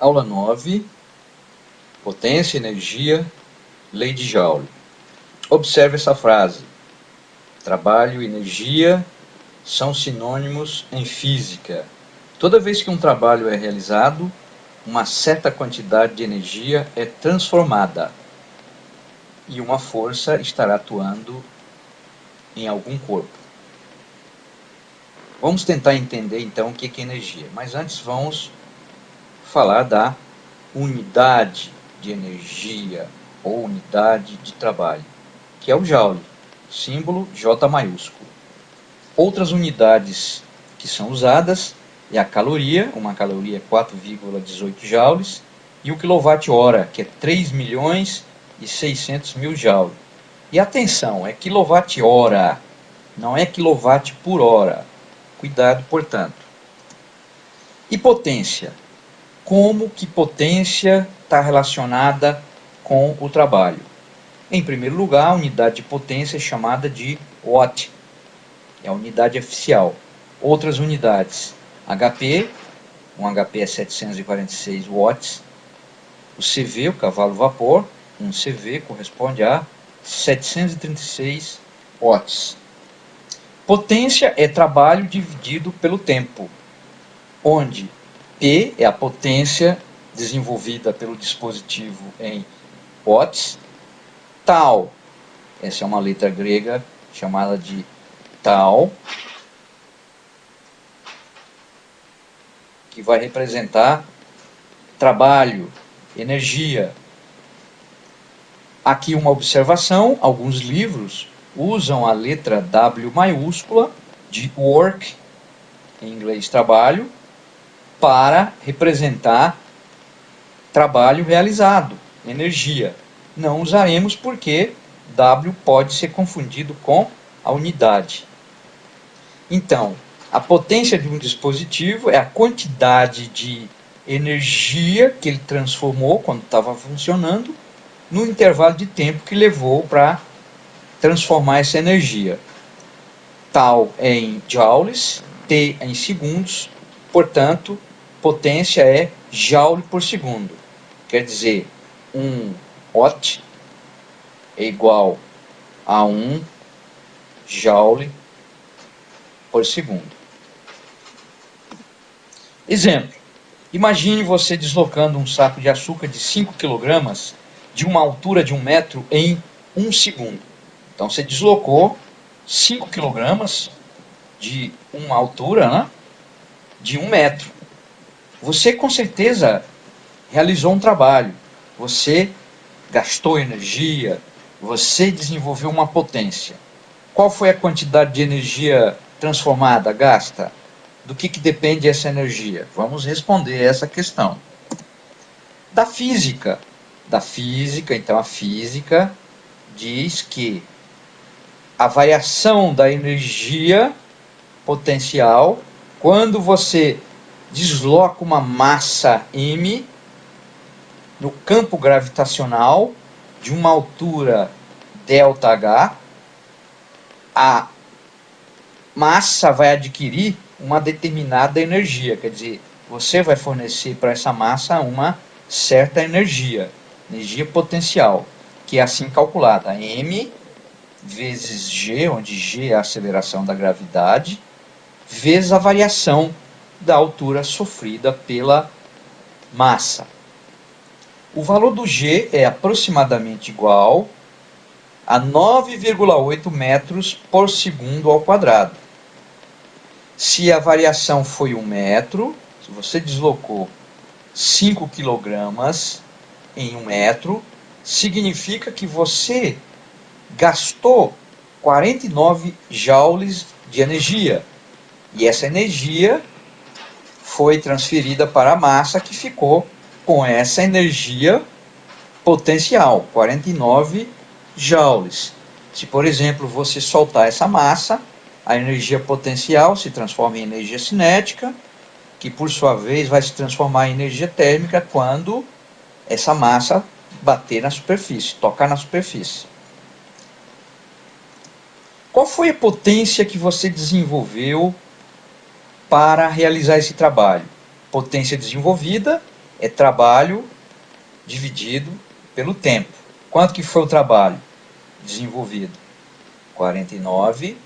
Aula 9, potência, energia, lei de Joule. Observe essa frase. Trabalho e energia são sinônimos em física. Toda vez que um trabalho é realizado, uma certa quantidade de energia é transformada e uma força estará atuando em algum corpo. Vamos tentar entender então o que é energia, mas antes vamos falar da unidade de energia ou unidade de trabalho, que é o Joule, símbolo J maiúsculo. Outras unidades que são usadas é a caloria, uma caloria é 4,18 joules, e o quilowatt-hora, que é 3.600.000 joules. E atenção, é quilowatt-hora, não é quilowatt por hora. Cuidado, portanto. E potência? Como que potência está relacionada com o trabalho? Em primeiro lugar, a unidade de potência é chamada de watt. É a unidade oficial. Outras unidades, HP, um HP é 746 watts. O CV, o cavalo vapor, um CV corresponde a 736 watts. Potência é trabalho dividido pelo tempo, onde P é a potência desenvolvida pelo dispositivo em watts. Tal, essa é uma letra grega chamada de tal, que vai representar trabalho, energia. Aqui uma observação, alguns livros usam a letra W maiúscula de work, em inglês trabalho, para representar trabalho realizado, energia. Não usaremos porque W pode ser confundido com a unidade. Então, a potência de um dispositivo é a quantidade de energia que ele transformou quando estava funcionando no intervalo de tempo que levou para transformar essa energia. Tal é em joules, T é em segundos, portanto, potência é joule por segundo. Quer dizer, 1 watt é igual a 1 joule por segundo. Exemplo, imagine você deslocando um saco de açúcar de 5 kg de uma altura de 1 metro em 1 segundo. Então você deslocou 5 kg de uma altura, né, de 1 metro. Você com certeza realizou um trabalho, você gastou energia, você desenvolveu uma potência. Qual foi a quantidade de energia transformada, gasta? Do que depende essa energia? Vamos responder essa questão. Da física, então a física diz que a variação da energia potencial, quando você desloca uma massa m no campo gravitacional de uma altura ΔH, a massa vai adquirir uma determinada energia, quer dizer, você vai fornecer para essa massa uma certa energia potencial, que é assim calculada, m vezes g, onde g é a aceleração da gravidade, vezes a variação da altura sofrida pela massa. O valor do g é aproximadamente igual a 9,8 metros por segundo ao quadrado. Se a variação foi 1 metro, se você deslocou 5 quilogramas em 1 metro, significa que você gastou 49 joules de energia. E essa energia foi transferida para a massa, que ficou com essa energia potencial, 49 joules. Se, por exemplo, você soltar essa massa, a energia potencial se transforma em energia cinética, que por sua vez vai se transformar em energia térmica quando essa massa bater na superfície, tocar na superfície. Qual foi a potência que você desenvolveu para realizar esse trabalho? Potência desenvolvida É trabalho dividido pelo tempo. Quanto que foi o trabalho desenvolvido? 49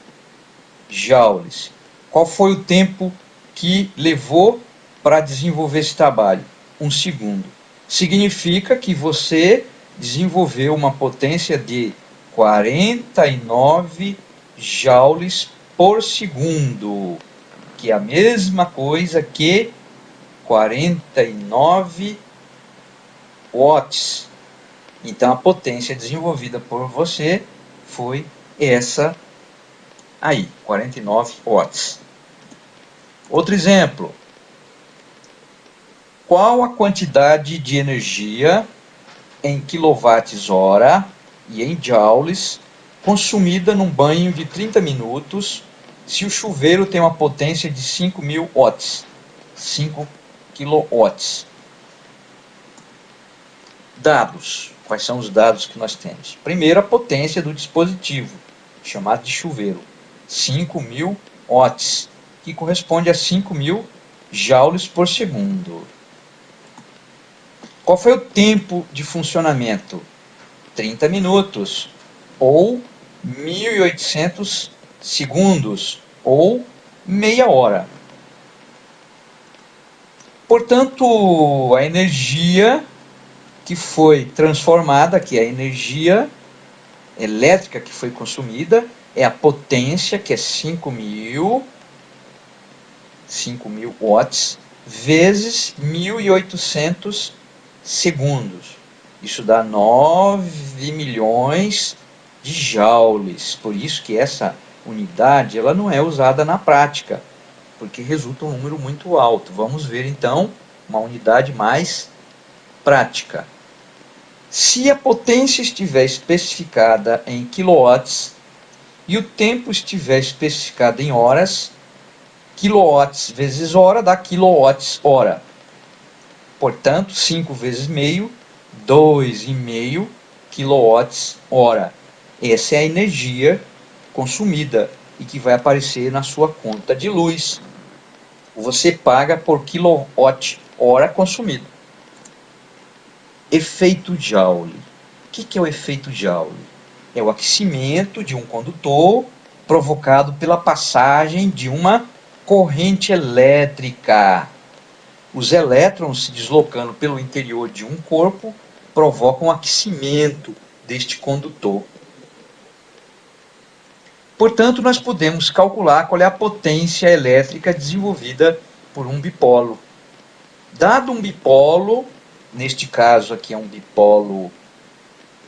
joules. Qual foi o tempo que levou para desenvolver esse trabalho? 1 segundo. Significa que você desenvolveu uma potência de 49 joules por segundo, que é a mesma coisa que 49 watts. Então a potência desenvolvida por você foi essa aí, 49 watts. Outro exemplo. Qual a quantidade de energia em quilowatts-hora e em joules consumida num banho de 30 minutos se o chuveiro tem uma potência de 5.000 watts? 5 kilowatts. Dados. Quais são os dados que nós temos? Primeiro, a potência do dispositivo, chamado de chuveiro. 5.000 watts, que corresponde a 5.000 joules por segundo. Qual foi o tempo de funcionamento? 30 minutos, ou 1.800 segundos, ou meia hora. Portanto, a energia que foi transformada, que é a energia elétrica que foi consumida, é a potência, que é 5.000 watts, vezes 1.800 segundos. Isso dá 9 milhões de joules. Por isso que essa unidade ela não é usada na prática, porque resulta um número muito alto. Vamos ver então uma unidade mais prática. Se a potência estiver especificada em quilowatts e o tempo estiver especificado em horas, quilowatts vezes hora dá quilowatts hora. Portanto, 5 vezes meio, 2,5 quilowatts hora. Essa é a energia consumida e que vai aparecer na sua conta de luz. Você paga por quilowatt hora consumido. Efeito Joule. O que é o efeito Joule? É o aquecimento de um condutor provocado pela passagem de uma corrente elétrica. Os elétrons se deslocando pelo interior de um corpo provocam aquecimento deste condutor. Portanto, nós podemos calcular qual é a potência elétrica desenvolvida por um bipolo. Dado um bipolo, neste caso aqui é um bipolo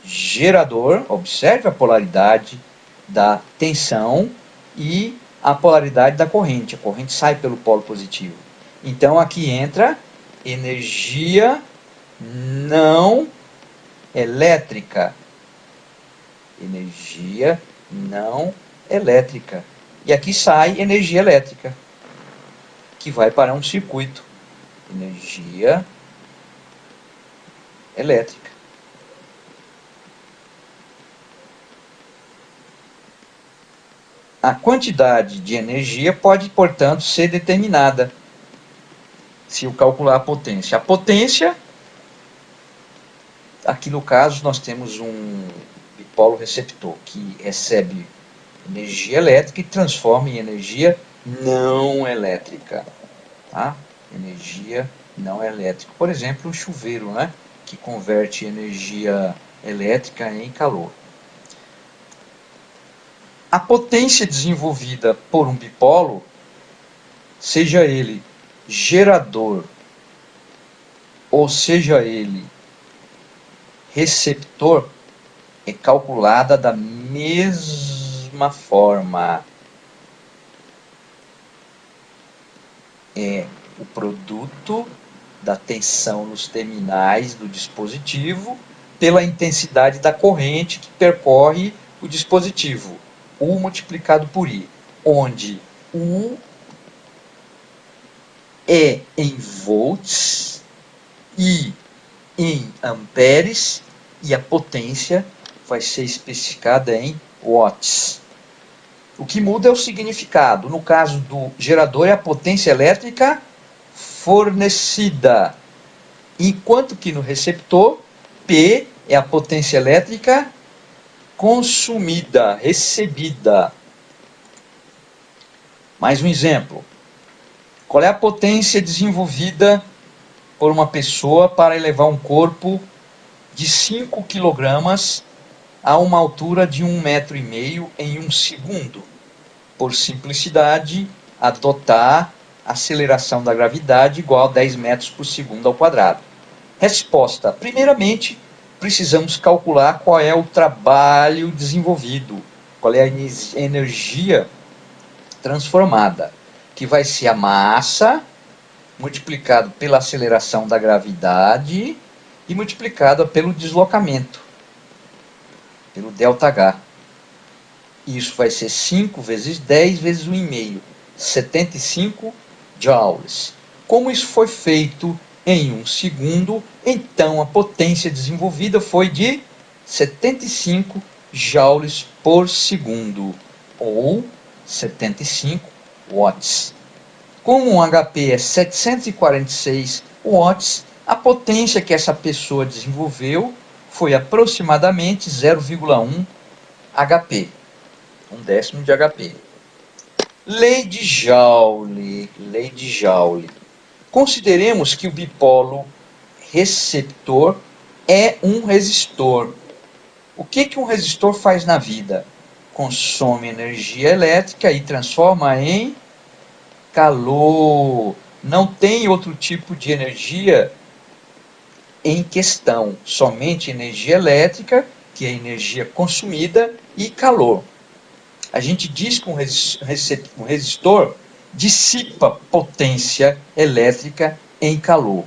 gerador, observe a polaridade da tensão e a polaridade da corrente. A corrente sai pelo polo positivo. Então aqui entra energia não elétrica. Energia não elétrica. E aqui sai energia elétrica, que vai para um circuito. Energia elétrica. A quantidade de energia pode, portanto, ser determinada se eu calcular a potência. A potência, aqui no caso, nós temos um dipolo receptor que recebe energia elétrica e transforma em energia não elétrica. Tá? Energia não elétrica. Por exemplo, o chuveiro, né? Que converte energia elétrica em calor. A potência desenvolvida por um bipolo, seja ele gerador ou seja ele receptor, é calculada da mesma forma. É o produto da tensão nos terminais do dispositivo pela intensidade da corrente que percorre o dispositivo. U multiplicado por I, onde U é em volts, I em amperes e a potência vai ser especificada em watts. O que muda é o significado. No caso do gerador é a potência elétrica fornecida. enquanto que no receptor, P é a potência elétrica consumida, recebida. Mais um exemplo. Qual é a potência desenvolvida por uma pessoa para elevar um corpo de 5 kg a uma altura de 1,5 m em 1 segundo? Por simplicidade, adotar aceleração da gravidade igual a 10 metros por segundo ao quadrado. Resposta. Primeiramente, precisamos calcular qual é o trabalho desenvolvido, qual é a energia transformada, que vai ser a massa multiplicado pela aceleração da gravidade e multiplicada pelo deslocamento, pelo ΔH. Isso vai ser 5 vezes 10 vezes 1,5, 75 joules. Como isso foi feito em 1 segundo, então a potência desenvolvida foi de 75 joules por segundo, ou 75 watts. Como um HP é 746 watts, a potência que essa pessoa desenvolveu foi aproximadamente 0,1 HP, 1/10 de HP. Lei de Joule. Lei de Joule. Consideremos que o bipolo receptor é um resistor. O que um resistor faz na vida? Consome energia elétrica e transforma em calor. Não tem outro tipo de energia em questão, somente energia elétrica, que é energia consumida, e calor. A gente diz que um resistor dissipa potência elétrica em calor.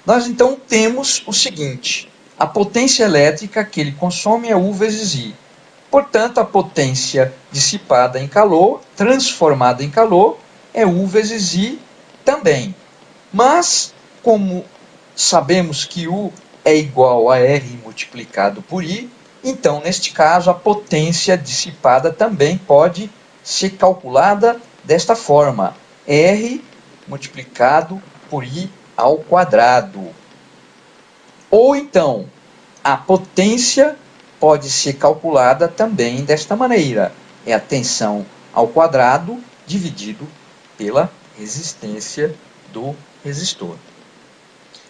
Nós então temos o seguinte: a potência elétrica que ele consome é U vezes I. Portanto, a potência dissipada em calor, transformada em calor, é U vezes I também. Mas, como sabemos que U é igual a R multiplicado por I, então, neste caso, a potência dissipada também pode ser calculada desta forma: R multiplicado por I ao quadrado. Ou então, a potência pode ser calculada também desta maneira: é a tensão ao quadrado dividido pela resistência do resistor.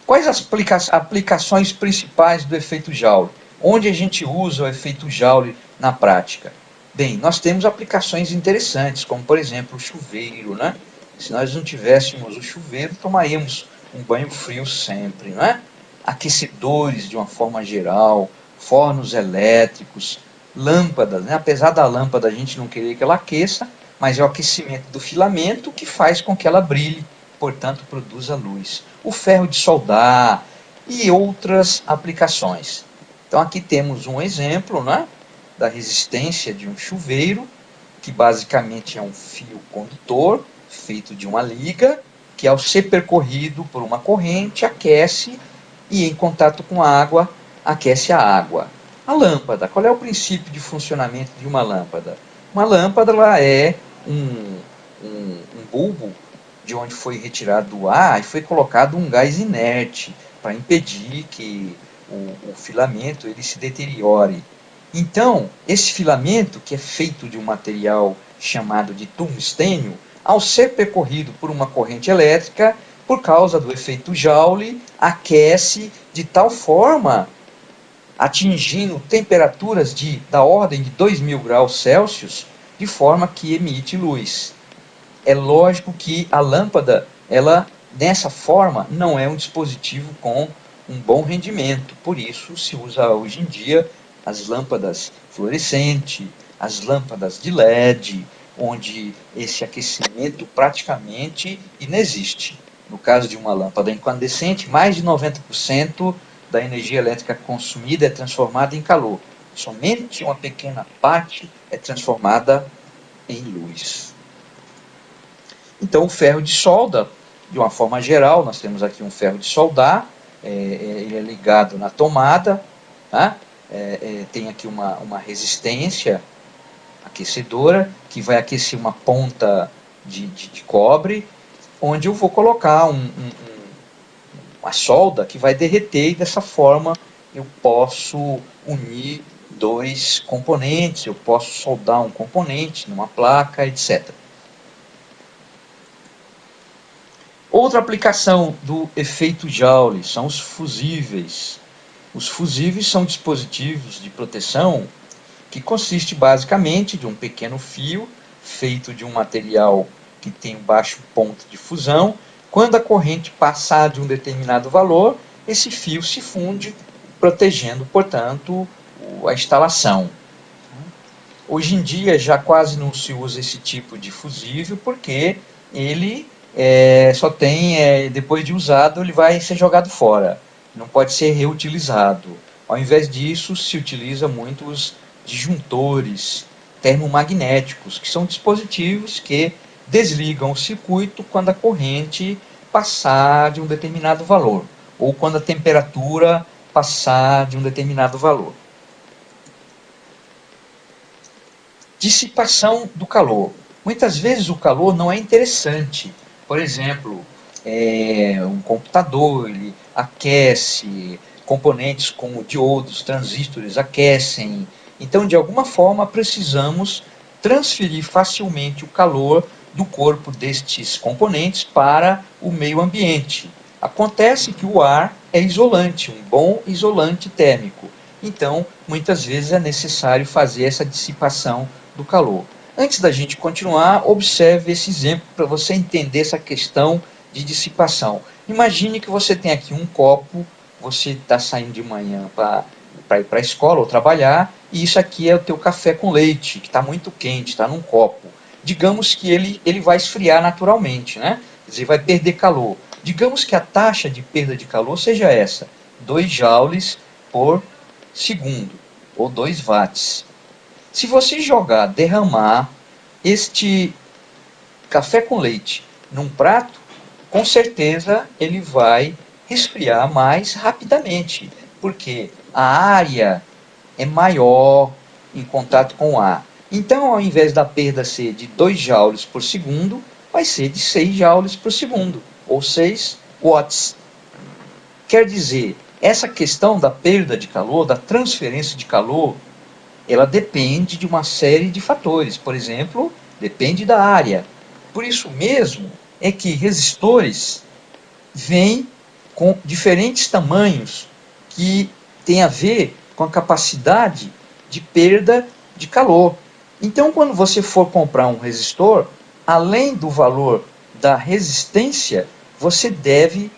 Quais as aplicações principais do efeito Joule? Onde a gente usa o efeito Joule na prática? Bem, nós temos aplicações interessantes, como por exemplo o chuveiro, né? Se nós não tivéssemos o chuveiro, tomaríamos um banho frio sempre, né? Aquecedores de uma forma geral, fornos elétricos, lâmpadas, né? Apesar da lâmpada a gente não querer que ela aqueça, mas é o aquecimento do filamento que faz com que ela brilhe, portanto produza luz. O ferro de soldar e outras aplicações. Então aqui temos um exemplo, né, da resistência de um chuveiro, que basicamente é um fio condutor feito de uma liga, que ao ser percorrido por uma corrente aquece e em contato com a água aquece a água. A lâmpada, qual é o princípio de funcionamento de uma lâmpada? Uma lâmpada ela é um bulbo de onde foi retirado o ar e foi colocado um gás inerte para impedir que o filamento ele se deteriore. Então, esse filamento, que é feito de um material chamado de tungstênio, ao ser percorrido por uma corrente elétrica, por causa do efeito Joule, aquece de tal forma, atingindo temperaturas da ordem de 2000 graus Celsius, de forma que emite luz. É lógico que a lâmpada, ela dessa forma, não é um dispositivo com um bom rendimento. Por isso se usa hoje em dia as lâmpadas fluorescentes, as lâmpadas de LED, onde esse aquecimento praticamente inexiste. No caso de uma lâmpada incandescente, mais de 90% da energia elétrica consumida é transformada em calor. Somente uma pequena parte é transformada em luz. Então, o ferro de solda, de uma forma geral, nós temos aqui um ferro de soldar, ele é ligado na tomada, tá? Tem aqui uma resistência aquecedora, que vai aquecer uma ponta de cobre, onde eu vou colocar uma solda que vai derreter e dessa forma eu posso unir dois componentes, eu posso soldar um componente numa placa, etc. Outra aplicação do efeito Joule são os fusíveis. Os fusíveis são dispositivos de proteção que consiste basicamente de um pequeno fio feito de um material que tem um baixo ponto de fusão. Quando a corrente passar de um determinado valor, esse fio se funde, protegendo, portanto, a instalação. Hoje em dia já quase não se usa esse tipo de fusível porque ele só tem, depois de usado, ele vai ser jogado fora. Não pode ser reutilizado. Ao invés disso, se utiliza muito os disjuntores termomagnéticos, que são dispositivos que desligam o circuito quando a corrente passar de um determinado valor, ou quando a temperatura passar de um determinado valor. Dissipação do calor. Muitas vezes o calor não é interessante. Por exemplo, um computador ele aquece, componentes como diodos, transistores aquecem. Então, de alguma forma, precisamos transferir facilmente o calor do corpo destes componentes para o meio ambiente. Acontece que o ar é isolante, um bom isolante térmico. Então, muitas vezes é necessário fazer essa dissipação do calor. Antes da gente continuar, observe esse exemplo para você entender essa questão de dissipação. Imagine que você tem aqui um copo, você está saindo de manhã para ir para a escola ou trabalhar, e isso aqui é o teu café com leite, que está muito quente, está num copo. Digamos que ele vai esfriar naturalmente, né? Quer dizer, vai perder calor. Digamos que a taxa de perda de calor seja essa, 2 joules por segundo, ou 2 watts. Se você derramar este café com leite num prato, com certeza ele vai resfriar mais rapidamente, porque a área é maior em contato com o ar. Então, ao invés da perda ser de 2 joules por segundo, vai ser de 6 joules por segundo, ou 6 watts. Quer dizer, essa questão da perda de calor, da transferência de calor, ela depende de uma série de fatores. Por exemplo, depende da área. Por isso mesmo é que resistores vêm com diferentes tamanhos que tem a ver com a capacidade de perda de calor. Então, quando você for comprar um resistor, além do valor da resistência, você deve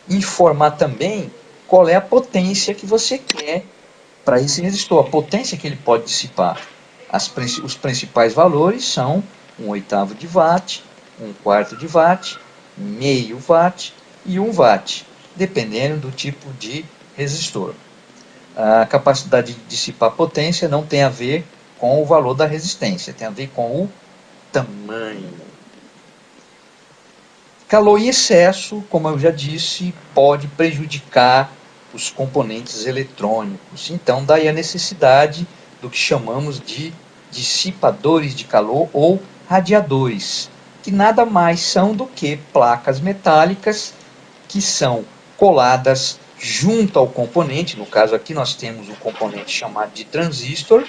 informar também qual é a potência que você quer para esse resistor, a potência que ele pode dissipar. Os principais valores são 1/8 de watt, 1/4 de watt, meio watt e 1 watt, dependendo do tipo de resistor. A capacidade de dissipar potência não tem a ver com o valor da resistência, tem a ver com o tamanho. Calor em excesso, como eu já disse, pode prejudicar os componentes eletrônicos. Então, daí a necessidade do que chamamos de dissipadores de calor ou radiadores, que nada mais são do que placas metálicas que são coladas junto ao componente. No caso aqui nós temos um componente chamado de transistor.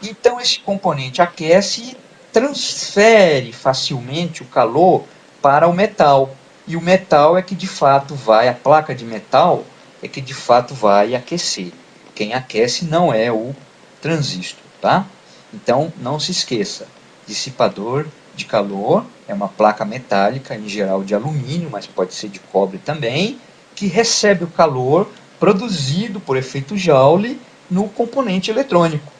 Então esse componente aquece e transfere facilmente o calor para o metal. E o metal é que de fato a placa de metal é que de fato vai aquecer. Quem aquece não é o transistor, tá? Então não se esqueça, dissipador de calor é uma placa metálica, em geral de alumínio, mas pode ser de cobre também, que recebe o calor produzido por efeito Joule no componente eletrônico,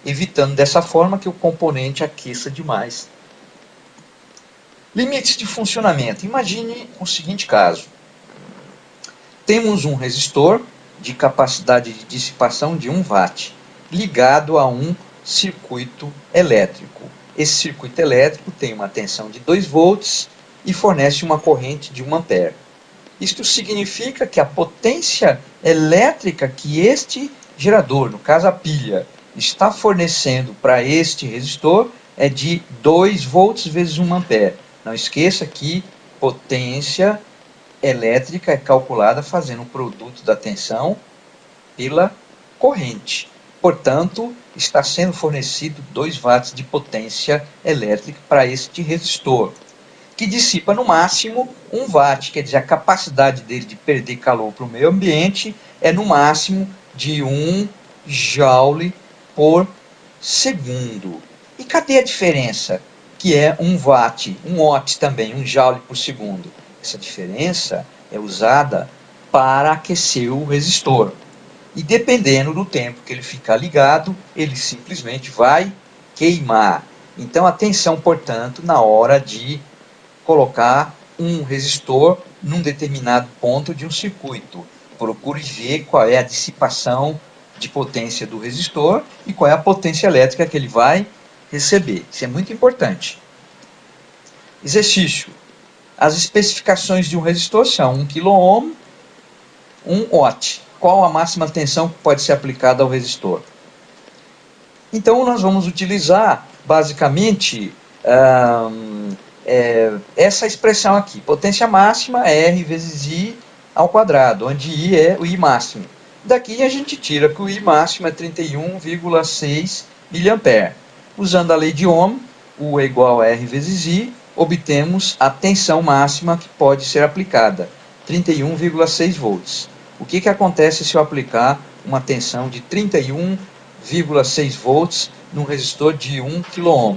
evitando dessa forma que o componente aqueça demais. Limites de funcionamento. Imagine o seguinte caso. Temos um resistor de capacidade de dissipação de 1 watt, ligado a um circuito elétrico. Esse circuito elétrico tem uma tensão de 2 volts e fornece uma corrente de 1 ampere. Isto significa que a potência elétrica que este gerador, no caso a pilha, está fornecendo para este resistor é de 2 volts vezes 1 ampere. Não esqueça que potência elétrica é calculada fazendo o produto da tensão pela corrente. Portanto, está sendo fornecido 2 watts de potência elétrica para este resistor, que dissipa no máximo 1 watt, quer dizer, a capacidade dele de perder calor para o meio ambiente é no máximo de 1 joule por segundo. E cadê a diferença? Que é 1 watt, 1 watt também, 1 joule por segundo. Essa diferença é usada para aquecer o resistor. E dependendo do tempo que ele ficar ligado, ele simplesmente vai queimar. Então, atenção, portanto, na hora de colocar um resistor num determinado ponto de um circuito. Procure ver qual é a dissipação de potência do resistor e qual é a potência elétrica que ele vai receber. Isso é muito importante. Exercício. As especificações de um resistor são 1 kΩ, 1 watt. Qual a máxima tensão que pode ser aplicada ao resistor? Então, nós vamos utilizar, basicamente, essa expressão aqui. Potência máxima é R vezes I ao quadrado, onde I é o I máximo. Daqui a gente tira que o I máximo é 31,6 mA. Usando a lei de Ohm, U é igual a R vezes I, obtemos a tensão máxima que pode ser aplicada, 31,6 volts. O que acontece se eu aplicar uma tensão de 31,6 volts num resistor de 1 kΩ?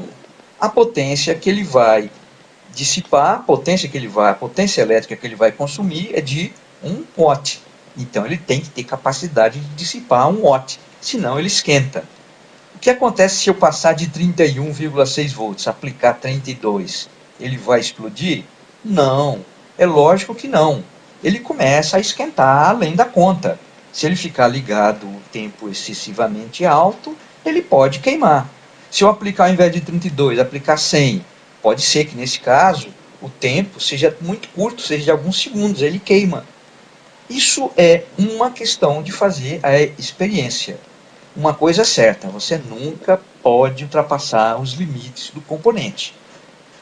A potência que ele vai dissipar, a potência elétrica que ele vai consumir é de 1 watt. Então ele tem que ter capacidade de dissipar 1 watt, senão ele esquenta. O que acontece se eu passar de 31,6 volts, aplicar 32? Ele vai explodir? Não, é lógico que não. Ele começa a esquentar além da conta. Se ele ficar ligado um tempo excessivamente alto, ele pode queimar. Se eu aplicar ao invés de 32, aplicar 100, pode ser que nesse caso o tempo seja muito curto, seja de alguns segundos, ele queima. Isso é uma questão de fazer a experiência. Uma coisa é certa, você nunca pode ultrapassar os limites do componente.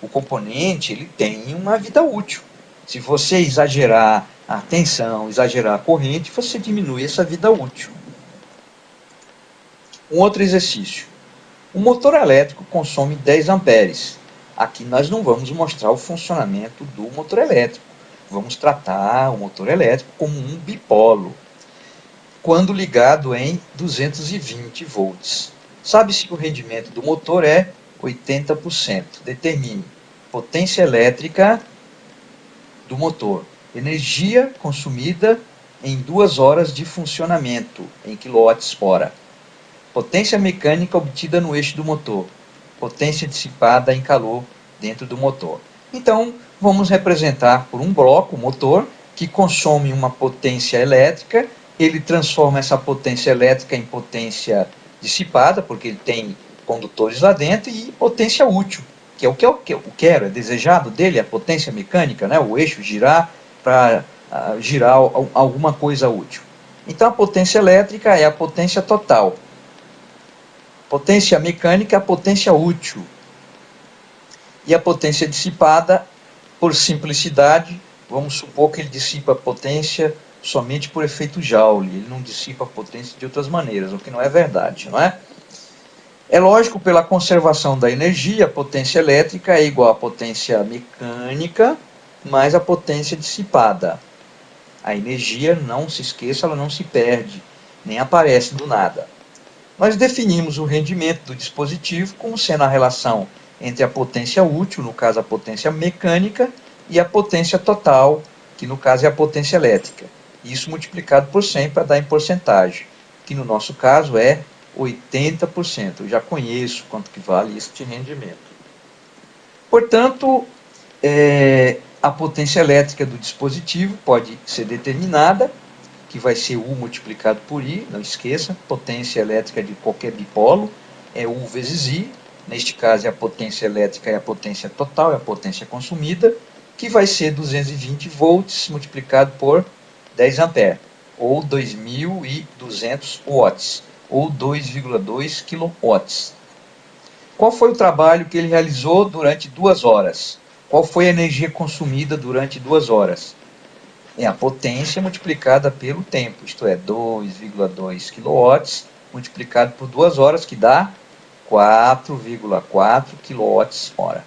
O componente ele tem uma vida útil. Se você exagerar a tensão, exagerar a corrente, você diminui essa vida útil. Um outro exercício. O motor elétrico consome 10 amperes. Aqui nós não vamos mostrar o funcionamento do motor elétrico. Vamos tratar o motor elétrico como um bipolo, quando ligado em 220 volts. Sabe-se que o rendimento do motor é 80%. Determine potência elétrica do motor. Energia consumida em 2 horas de funcionamento, em kWh. Potência mecânica obtida no eixo do motor. Potência dissipada em calor dentro do motor. Então, vamos representar por um bloco o motor que consome uma potência elétrica. Ele transforma essa potência elétrica em potência dissipada, porque ele tem condutores lá dentro, e potência útil, que é o que eu quero, é desejado dele, a potência mecânica, né? O eixo girar para girar alguma coisa útil. Então, a potência elétrica é a potência total. Potência mecânica é a potência útil. E a potência dissipada, por simplicidade, vamos supor que ele dissipa a potência somente por efeito Joule. Ele não dissipa a potência de outras maneiras, o que não é verdade, não é? É lógico, pela conservação da energia, a potência elétrica é igual à potência mecânica mais a potência dissipada. A energia, não se esqueça, ela não se perde, nem aparece do nada. Nós definimos o rendimento do dispositivo como sendo a relação entre a potência útil, no caso a potência mecânica, e a potência total, que no caso é a potência elétrica. Isso multiplicado por 100 para dar em porcentagem, que no nosso caso é 80%. Eu já conheço quanto que vale este rendimento. Portanto, a potência elétrica do dispositivo pode ser determinada, que vai ser U multiplicado por I, não esqueça, potência elétrica de qualquer bipolo é U vezes I, neste caso a potência elétrica é a potência total, é a potência consumida, que vai ser 220 volts multiplicado por 10 amperes, ou 2.200 watts, ou 2,2 kW. Qual foi o trabalho que ele realizou durante 2 horas? Qual foi a energia consumida durante 2 horas? é a potência multiplicada pelo tempo, isto é, 2,2 kW multiplicado por 2 horas, que dá 4,4 kWh.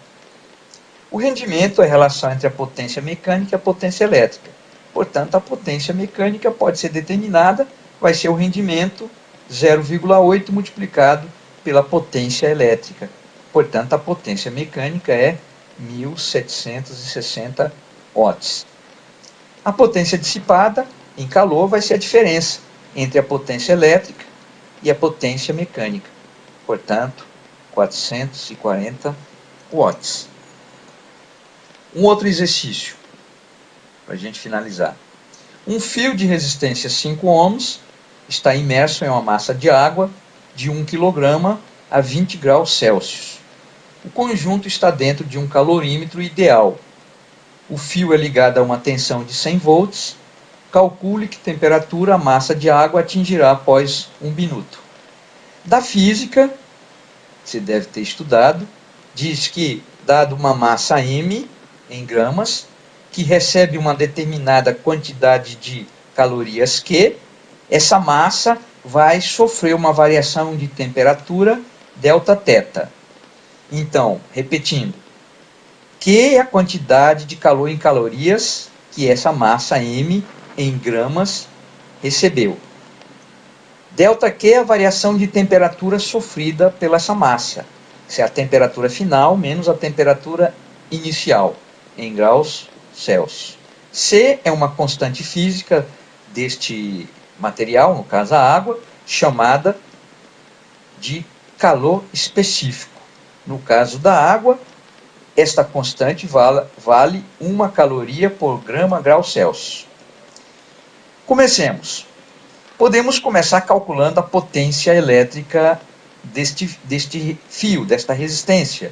O rendimento é a relação entre a potência mecânica e a potência elétrica. Portanto, a potência mecânica pode ser determinada, vai ser o rendimento 0,8 multiplicado pela potência elétrica. Portanto, a potência mecânica é 1.760 watts. A potência dissipada em calor vai ser a diferença entre a potência elétrica e a potência mecânica. Portanto, 440 watts. Um outro exercício, para a gente finalizar. Um fio de resistência 5 ohms está imerso em uma massa de água de 1 kg a 20 graus Celsius. O conjunto está dentro de um calorímetro ideal. O fio é ligado a uma tensão de 100 volts. Calcule que temperatura a massa de água atingirá após 1 minuto. Da física, você deve ter estudado, diz que, dado uma massa M em gramas, que recebe uma determinada quantidade de calorias Q, essa massa vai sofrer uma variação de temperatura delta-teta. Então, repetindo, Q é a quantidade de calor em calorias que essa massa M em gramas recebeu. ΔQ é a variação de temperatura sofrida pela essa massa. Isso é a temperatura final menos a temperatura inicial, em graus Celsius. C é uma constante física deste material, no caso a água, chamada de calor específico. No caso da água, esta constante vale 1 caloria por grama grau Celsius. Comecemos. Podemos começar calculando a potência elétrica deste fio, desta resistência.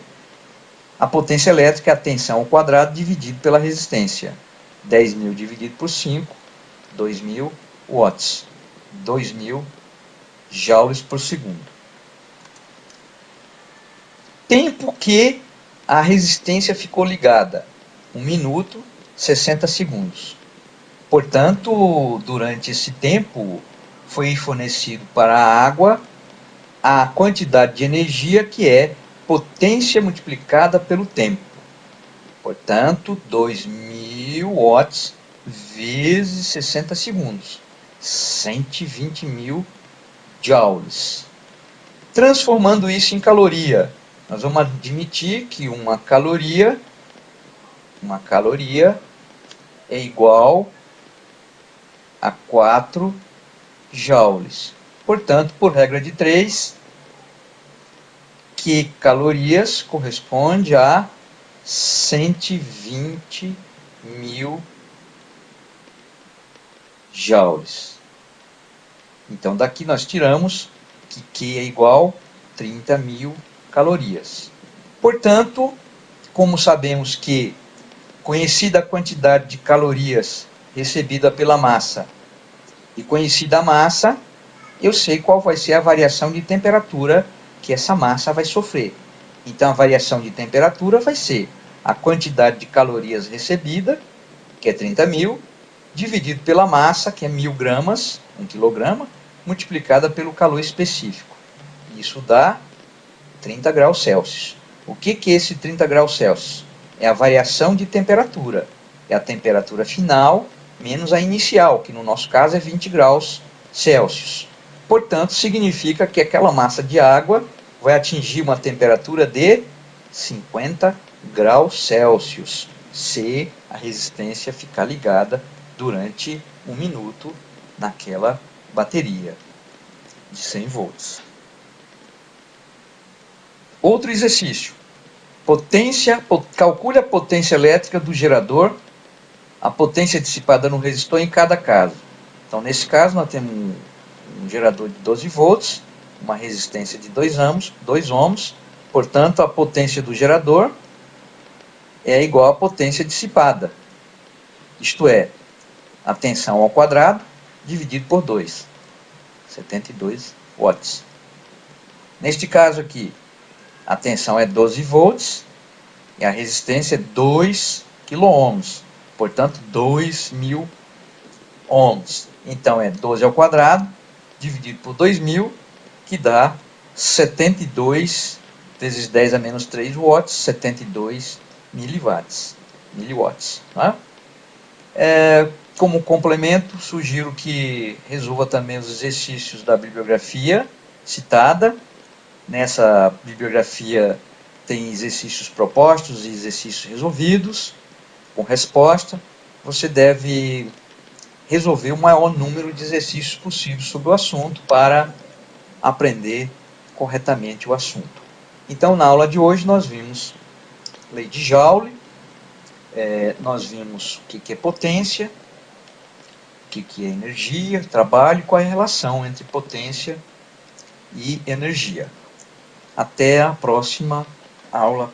A potência elétrica é a tensão ao quadrado dividido pela resistência. 10.000 dividido por 5, 2.000 watts. 2.000 joules por segundo. Tempo que a resistência ficou ligada. 1 minuto, 60 segundos. Portanto, durante esse tempo, foi fornecido para a água a quantidade de energia que é potência multiplicada pelo tempo. Portanto, 2.000 watts vezes 60 segundos. 120.000 joules. Transformando isso em caloria, nós vamos admitir que uma caloria é igual a 4 joules. Portanto, por regra de 3, que calorias corresponde a 120.000 joules. Então, daqui nós tiramos que Q é igual a 30.000 calorias. Portanto, como sabemos que, conhecida a quantidade de calorias recebida pela massa e conhecida a massa, eu sei qual vai ser a variação de temperatura que essa massa vai sofrer. Então, a variação de temperatura vai ser a quantidade de calorias recebida, que é 30.000, dividido pela massa, que é 1.000 gramas, 1 quilograma, multiplicada pelo calor específico. Isso dá 30 graus Celsius. O que é esse 30 graus Celsius? É a variação de temperatura. É a temperatura final menos a inicial, que no nosso caso é 20 graus Celsius. Portanto, significa que aquela massa de água vai atingir uma temperatura de 50 graus Celsius, se a resistência ficar ligada durante 1 minuto naquela bateria de 100 volts. Outro exercício. Calcule a potência elétrica do gerador, a potência dissipada no resistor em cada caso. Então, nesse caso, nós temos um gerador de 12 volts, uma resistência de 2 ohms, portanto, a potência do gerador é igual à potência dissipada, isto é, a tensão ao quadrado dividido por 2, 72 watts. Neste caso aqui, a tensão é 12 volts e a resistência é 2 kΩ, portanto, 2.000 ohms. Então é 12 ao quadrado, dividido por 2.000, que dá 72 vezes 10 a menos 3 watts, 72 miliwatts. Tá? Como complemento, sugiro que resolva também os exercícios da bibliografia citada. Nessa bibliografia tem exercícios propostos e exercícios resolvidos, com resposta. Você deve resolver o maior número de exercícios possível sobre o assunto para aprender corretamente o assunto. Então, na aula de hoje, nós vimos lei de Joule, nós vimos o que é potência, o que é energia, trabalho, qual é a relação entre potência e energia. Até a próxima aula.